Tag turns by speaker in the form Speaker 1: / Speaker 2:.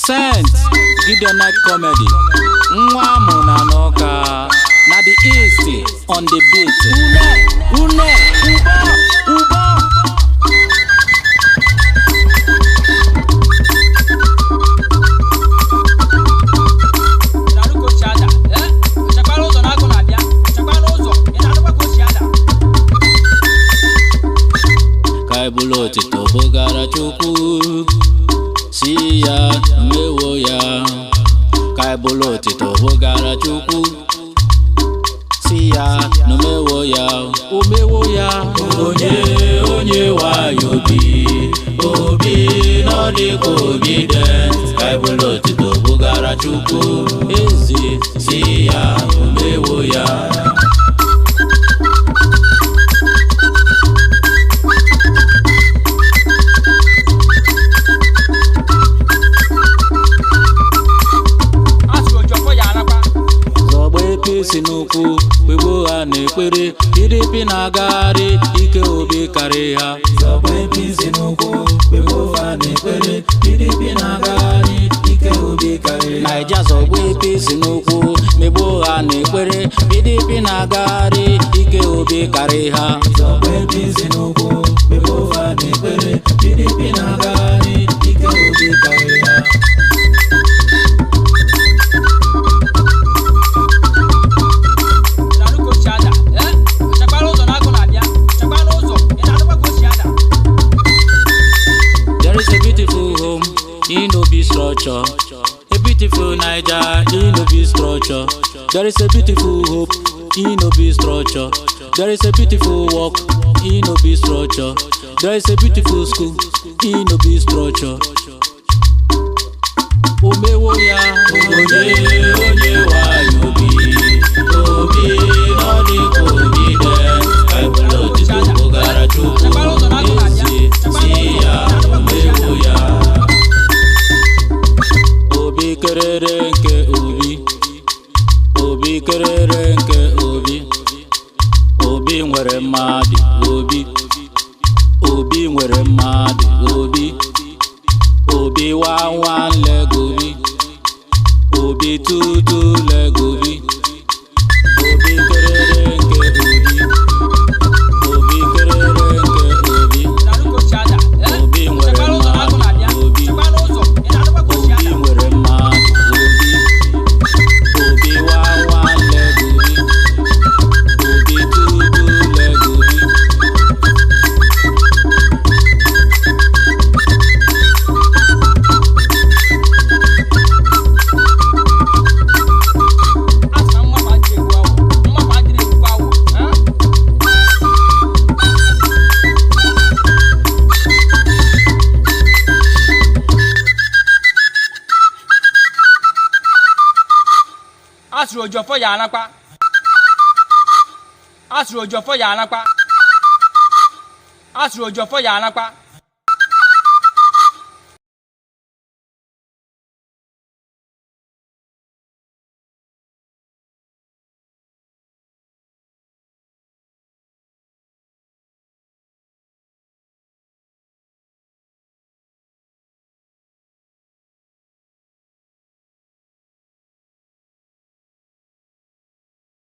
Speaker 1: Saint Gideonite comedy. Nwamu na noka. Na the east on the beat. Uba. Kaibulo tito bogara chuku. Siya mewo ya. Kaibulo tito bogara chuku. Siya no mewo ya. Mewo ya. Onye wa yobi. Obi no di Obidient. Kaibulo tito bogara chuku. Ezi. Siya mewo ya. Sinukwu wegbo ha na-ekpere PDP na-agagharị ike obi karị ha. Sinukwu wegbo ha na-ekpere PDP na-agagharị ike obi karị ha. Naija zọgbu APC n'ukwu megbo ha na-ekpere PDP na-agagharị ike obi karị ha. Sinukwu wegbo ha na-ekpere PDP na-agagharị ike obi karị ha. In no be structure, a beautiful Naija, in no be structure. There is a beautiful hope, in no be structure. There is a beautiful work, in no be structure. There is a beautiful school, in no be structure. Omewo ya, onye wa yobi, Obi no di Obidient. Kaibulo tito bogara chuku, ezi siya omewo ya. Obi kerere nke obi, obi kerere nke obi, obi nwere mmadụ obi, obi nwere mmadụ obi, obi one leg obi, obi two leg obi, obi kerere nke obi, obi kerere nke obi, obi nwere mmadụ obi.
Speaker 2: Asro Jofo ya anakwa. Asro Jofo ya anakwa. Asro Jofo ya anakwa.